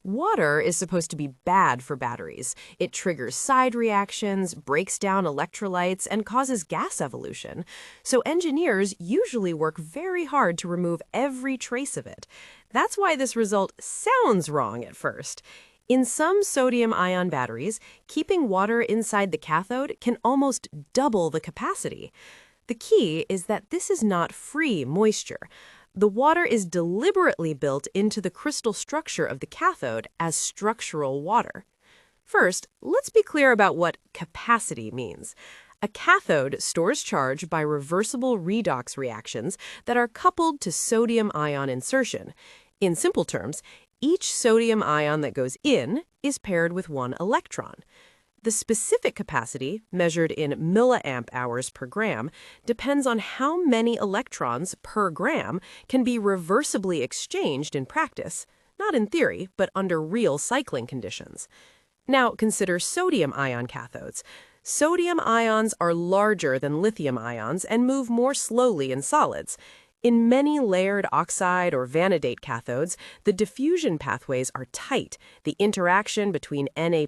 Water is supposed to be bad for batteries. It triggers side reactions, breaks down electrolytes, and causes gas evolution. So engineers usually work very hard to remove every trace of it. That's why this result sounds wrong at first. In some sodium-ion batteries, keeping water inside the cathode can almost double the capacity. The key is that this is not free moisture. The water is deliberately built into the crystal structure of the cathode as structural water. First, let's be clear about what capacity means. A cathode stores charge by reversible redox reactions that are coupled to sodium ion insertion. In simple terms, each sodium ion that goes in is paired with one electron. The specific capacity, measured in milliamp hours per gram, depends on how many electrons per gram can be reversibly exchanged in practice, not in theory, but under real cycling conditions. Now consider sodium-ion cathodes. Sodium ions are larger than lithium ions and move more slowly in solids. In many layered oxide or vanadate cathodes, the diffusion pathways are tight, the interaction between Na+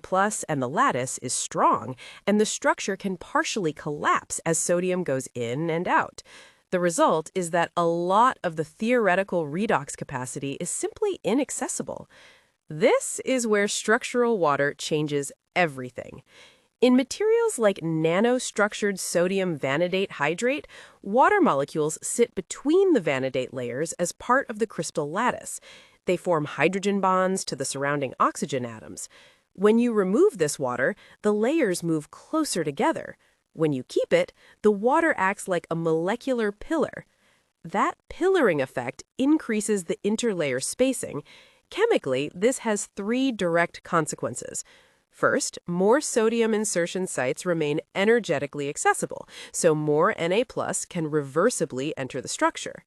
and the lattice is strong, and the structure can partially collapse as sodium goes in and out. The result is that a lot of the theoretical redox capacity is simply inaccessible. This is where structural water changes everything. In materials like nanostructured sodium vanadate hydrate, water molecules sit between the vanadate layers as part of the crystal lattice. They form hydrogen bonds to the surrounding oxygen atoms. When you remove this water, the layers move closer together. When you keep it, the water acts like a molecular pillar. That pillaring effect increases the interlayer spacing. Chemically, this has three direct consequences. First, more sodium insertion sites remain energetically accessible, so more Na+ can reversibly enter the structure.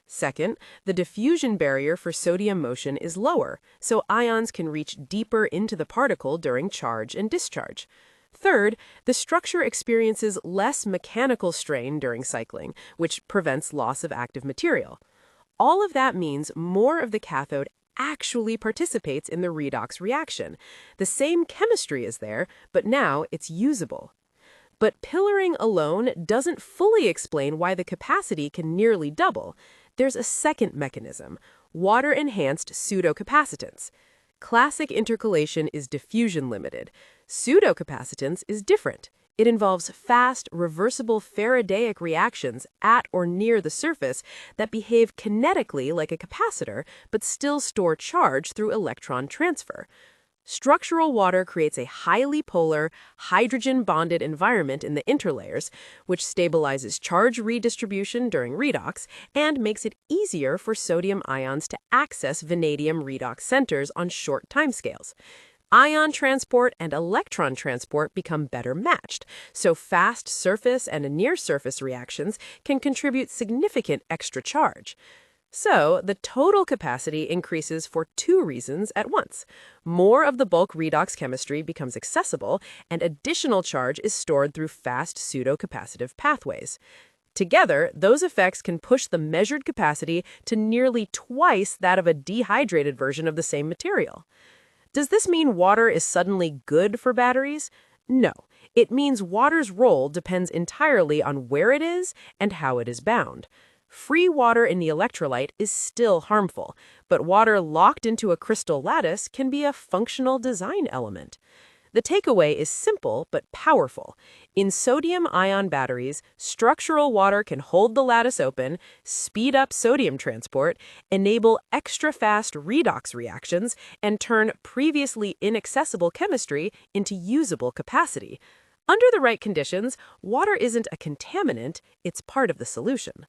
Second, the diffusion barrier for sodium motion is lower, so ions can reach deeper into the particle during charge and discharge. Third, the structure experiences less mechanical strain during cycling, which prevents loss of active material. All of that means more of the cathode actually participates in the redox reaction. The same chemistry is there, but now it's usable. But pillaring alone doesn't fully explain why the capacity can nearly double. There's a second mechanism: water-enhanced pseudocapacitance. Classic intercalation is diffusion limited. Pseudocapacitance is different. It involves fast, reversible Faradaic reactions at or near the surface that behave kinetically like a capacitor, but still store charge through electron transfer. Structural water creates a highly polar, hydrogen-bonded environment in the interlayers, which stabilizes charge redistribution during redox and makes it easier for sodium ions to access vanadium redox centers on short timescales. Ion transport and electron transport become better matched, so fast surface and near-surface reactions can contribute significant extra charge. So, the total capacity increases for two reasons at once. More of the bulk redox chemistry becomes accessible, and additional charge is stored through fast pseudocapacitive pathways. Together, those effects can push the measured capacity to nearly twice that of a dehydrated version of the same material. Does this mean water is suddenly good for batteries? No. It means water's role depends entirely on where it is and how it is bound. Free water in the electrolyte is still harmful, but water locked into a crystal lattice can be a functional design element. The takeaway is simple but powerful. In sodium-ion batteries, structural water can hold the lattice open, speed up sodium transport, enable extra-fast redox reactions, and turn previously inaccessible chemistry into usable capacity. Under the right conditions, water isn't a contaminant, it's part of the solution.